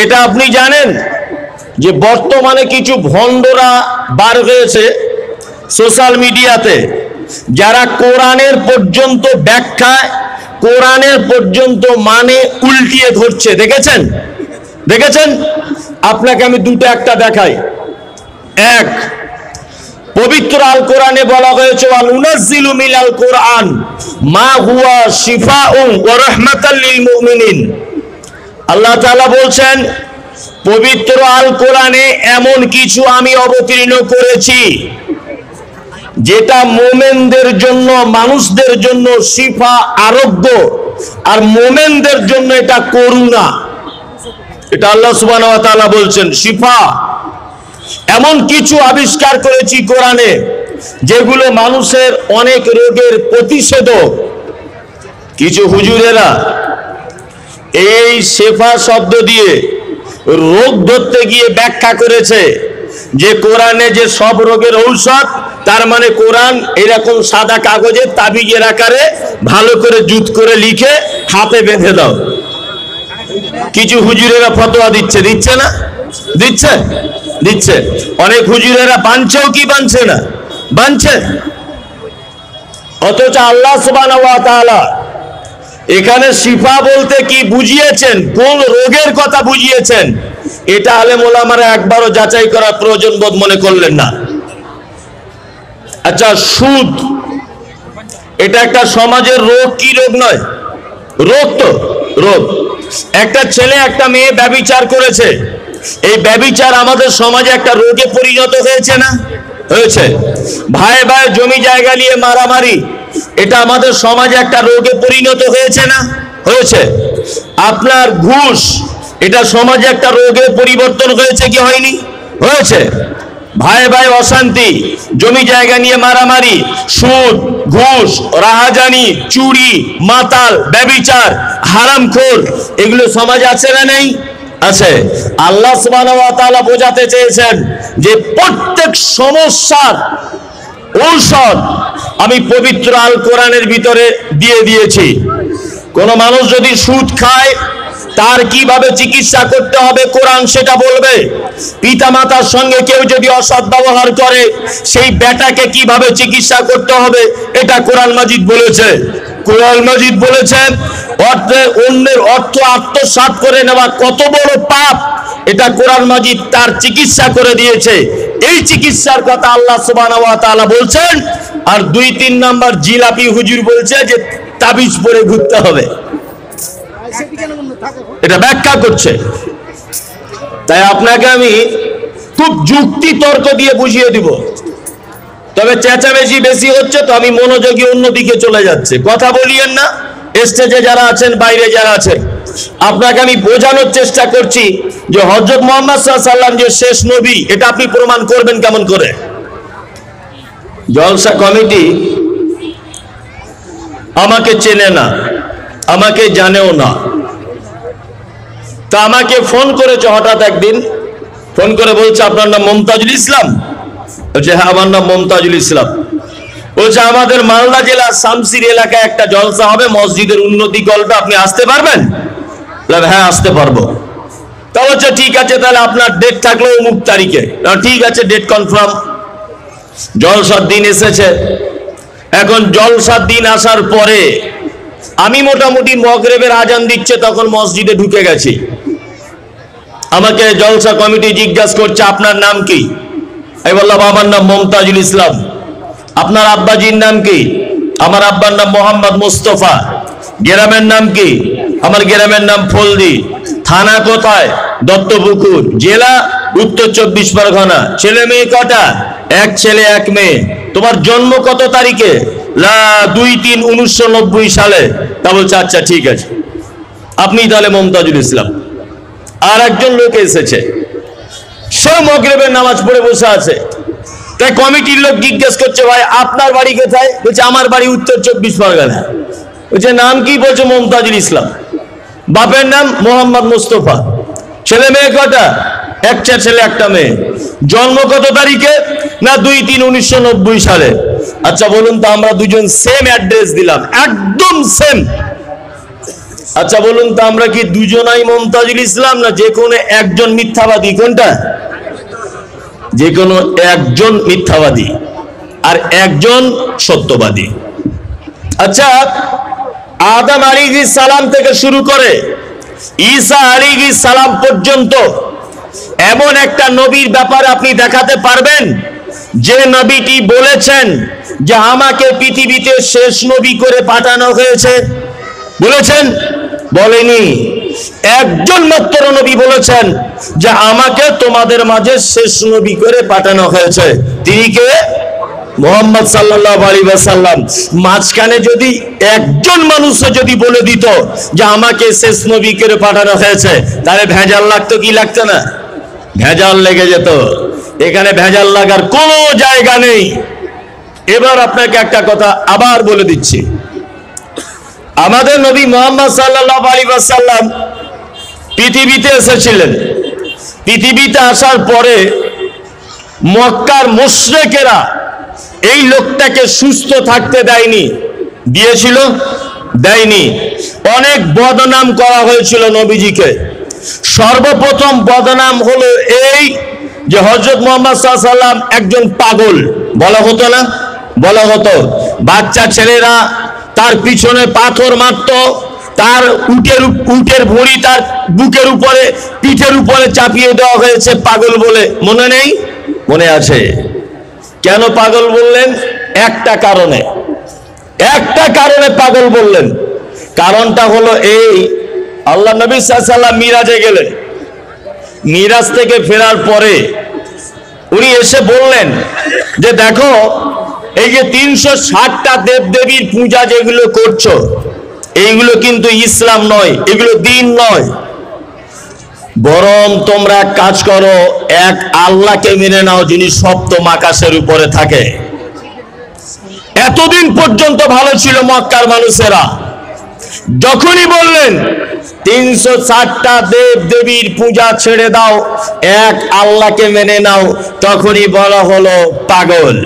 এটা আপনি জানেন যে বর্তমানে কিছু ভণ্ডরা বার হয়েছে সোশ্যাল মিডিয়াতে, যারা কোরআনের পর্যন্ত ব্যাখ্যায়, কোরআনের পর্যন্ত মানে উল্টিয়ে ধরছে। দেখেছেন? দেখেছেন? আপনাকে আমি দুটো একটা দেখাই। এক, পবিত্র আল কোরআনে বলা হয়েছে ওয়া নুনাজ্জিলু মিনাল কোরআন মা হুয়া শিফাউন ওয়া রাহমাতাল লিল মুমিনিন। আল্লাহ তাআলা বলছেন পবিত্র আল কোরআনে এমন কিছু আমি অবতীর্ণ করেছি যেটা মুমিনদের জন্য, মানুষদের জন্য শিফা, আরোগ্য, আর মুমিনদের জন্য এটা করুণা। এটা আল্লাহ সুবহানাহু ওয়া তাআলা বলছেন শিফা। এমন কিছু আবিষ্কার করেছি কোরআনে যেগুলো মানুষের অনেক রোগের প্রতিষেধক। কিছু হুজুরেরা এই শেফা শব্দ দিয়ে রোগ ধরতে গিয়ে ব্যাখ্যা করেছে যে কোরআনে যে সব রোগের ঔষধ, তার মানে কোরআন এরকম সাদা কাগজের তাবিজের আকারে ভালো করে জুত করে লিখে হাতে বেঁধে দাও। কিছু হুজুরেরা ফতোয়া দিচ্ছে, দিচ্ছে না? দিচ্ছে, দিচ্ছে। অনেক হুজুরেরা বানছেও কি বানছে না? বানছে। অথচ আল্লাহ সুবহানাহু ওয়া তাআলা এখানে শিফা বলতে কি বুঝিয়েছেন, কোন রোগের কথা বুঝিয়েছেন, এটা আলেম ওলামারা একবারও যাচাই করার প্রয়োজন বোধ মনে করলেন না। আচ্ছা, সুদ এটা একটা সমাজের রোগ কি রোগ নয়? রোগ তো, রোগ। একটা ছেলে একটা মেয়ে ব্যভিচার করেছে, এই ব্যভিচার আমাদের সমাজে একটা রোগে পরিণত হয়েছে না? হয়েছে। ভাই ভাই জমি জায়গা নিয়ে মারামারি, এটা আমাদের সমাজে একটা রোগে পরিণত হয়েছে না? হয়েছে। আপনার ঘুষ, এটা সমাজে একটা রোগে পরিবর্তন হয়েছে কি হয়নি? হয়েছে। ভাই ভাই অশান্তি, জমি জায়গা নিয়ে মারামারি, সুদ, ঘুষ, রাহাজানি, চুরি, মাতাল, ব্যভিচার, হারামখোর, এগুলো সমাজে আছে না নেই? আছে। আল্লাহ সুবহানাহু ওয়া তাআলা বোঝাতে চেয়েছেন যে প্রত্যেক সমস্যার ঔষধ আমি পবিত্র আল কোরআনের ভিতরে দিয়ে দিয়েছি। কোন মানুষ যদি সুদ খায় তার কিভাবে চিকিৎসা করতে হবে কোরআন সেটা বলবে। পিতামাতার সঙ্গে কেউ যদি অসৎ ব্যবহার করে সেই বেটাকে কিভাবে চিকিৎসা করতে হবে এটা কোরআন মাজিদ বলেছে। কোরআন মাজিদ বলেছেন অন্যের অর্থ আত্মসাৎ করে নেওয়া কত বড় পাপ, এটা কোরআন মাজিদ তার চিকিৎসা করে দিয়েছে। এই চিকিৎসার কথা আল্লাহ সুবহানাহু ওয়া তাআলা বলছেন। আর 2-3 নাম্বার জিলাপি হুজুর বলছে যে তাবিজ পরে ঘুরতে হবে, এটা ব্যাখ্যা করছে। তাই আপনাকে আমি খুব যুক্তি তর্ক দিয়ে বুঝিয়ে দিব, তবে চেঁচামেচি বেশি হচ্ছে তো আমি মনোযোগী অন্যদিকে চলে যাচ্ছে। কথা বলিয়েন না, স্টেজে যারা আছেন, বাইরে যারা আছেন, আপনাকে আমি বোঝানোর চেষ্টা করছি যে হযরত মুহাম্মদ সাল্লাল্লাহু আলাইহি ওয়াসাল্লাম যে শেষ নবী, এটা আপনি প্রমাণ করবেন কেমন করে? জলসা কমিটি আমাকে চেনে না, আমাকে জানেও না, তা আমাকে ফোন করেছে হঠাৎ একদিন, ফোন করে বলছে আপনার নাম মমতাজুল ইসলাম? বলছে হ্যাঁ আমার নাম মমতাজুল ইসলাম। বলছে আমাদের মালদা জেলা শামসির এলাকায় একটা জলসা হবে, মসজিদের উন্নতি গল্পে, আপনি আসতে পারবেন? হ্যাঁ আসতে পারবো। তা বলছে ঠিক আছে, তাহলে আপনার ডেট থাকলো অমুক তারিখে। ঠিক আছে, ডেট কনফার্ম। জলসার দিন এসেছে। এখন জলসার দিন আসার পরে আমি মোটামুটি মগরিবের আজান দিচ্ছে তখন মসজিদে ঢুকে গেছি। আমাকে জলসা কমিটি জিজ্ঞাসা করছে আপনার নাম কি? আমি বললাম আমার নাম মমতাজুল ইসলাম। আপনার আব্বাজির নাম কি? আমার আব্বার নাম মোহাম্মদ মুস্তফা। গ্রামের নাম কি? আমার গ্রামের নাম ফলদি। থানা কোথায়? দত্তপুকুর। জেলা উত্তর 24 পরগনা। ছেলে মেয়ে কটা? এক ছেলে এক মেয়ে। তোমার জন্ম কত তারিখে? 2-3-1990 সালে। তা বলছে আচ্ছা ঠিক আছে, আপনি তাহলে মমতাজুল ইসলাম। আর একজন লোক এসেছে, সে মাগরিবের নামাজ পড়ে বসে আছে। তাই কমিটির লোক জিজ্ঞেস করছে ভাই আপনার বাড়ি কোথায়? বলছে আমার বাড়ি উত্তর 24 পরগনা। বলছে নাম কি? বলছে মমতাজুল ইসলাম। বাপের নাম মোহাম্মদ মুস্তফা। ছেলে মেয়ে কটা? একটা ছেলে একটা মেয়ে। জন্ম কত তারিখে? না 2-3-1990 সালে। আচ্ছা বলুন তো, আমরা দুজন সেম অ্যাড্রেস দিলাম, একদম সেম। আচ্ছা বলুন তো, আমরা কি দুজনাই মুমতাজুল ইসলাম, না যে কোনো একজন মিথ্যাবাদী? কোনটা? যে কোনো একজন মিথ্যাবাদী আর একজন সত্যবাদী। আচ্ছা, আদম আলাইহিস সালাম থেকে শুরু করে ঈসা আলাইহিস সালাম পর্যন্ত এমন একটা নবীর ব্যাপারে আপনি দেখাতে পারবেন যে নবীটি বলেছেন যে আমাকে পৃথিবীতে শেষ নবী করে পাঠানো হয়েছে? বলেছেন? বলেনি। একজন মাত্র নবী বলেছেন যে আমাকে তোমাদের মাঝে শেষ নবী করে পাঠানো হয়েছে। তিনি কে? মুহাম্মদ সাল্লাল্লাহু আলাইহি ওয়াসাল্লাম। মাঝখানে যদি একজন মানুষ যদি বলে দিত যে আমাকে শেষ নবী করে পাঠানো হয়েছে, তাহলে ভেজাল লাগতো কি লাগতো না? ভেজাল লেগে যেত। এখানে ভেজাল লাগার কোনো জায়গা নেই। এবার আপনাকে একটা কথা আবার বলে দিচ্ছি, আমাদের নবী মুহাম্মদ সাল্লাল্লাহু আলাইহি ওয়াসাল্লাম পৃথিবীতে এসেছিলেন। পৃথিবীতে আসার পরে মক্কার মুশরিকেরা এই লোকটাকে সুস্থ থাকতে দেয়নি। দিয়েছিল? দেয়নি। অনেক বদনাম করা হয়েছিল নবীজিকে। সর্বপ্রথম বদনাম হলো এই যে হযরত মুহাম্মদ সাল্লাল্লাহু আলাইহি ওয়াসাল্লাম একজন পাগল। বলা হতো না? বলা হতো। বাচ্চা ছেলেরা তার পিছনে পাথর মারত, তার উটের ভুঁড়ি তার বুকের উপরে, পিঠের উপরে চাপিয়ে দেওয়া হয়েছে পাগল বলে। মনে নেই? মনে আছে। কেন পাগল বললেন? একটা কারণে, একটা কারণে পাগল বললেন। কারণটা হলো এই, আল্লাহ নবী সাল্লাল্লাহু আলাইহি ওয়াসাল্লাম মিরাজে গেলেন। মিরাজ থেকে ফেরার পরে উনি এসে বললেন যে দেখো, এই যে 360টা দেবদেবীর পূজা যেগুলো করছো, এইগুলো কিন্তু ইসলাম নয়, এগুলো দ্বীন নয়। বরং তোমরা কাজ করো, এক আল্লাহকে মেনে নাও যিনি সপ্তম আকাশের উপরে থাকে। এতদিন পর্যন্ত ভালো ছিল মক্কার মানুষেরা। যখনই বললেন 360টা দেব দেবীর পূজা ছেড়ে দাও, এক আল্লাহকে মেনে নাও, তখনই বলা হলো পাগল।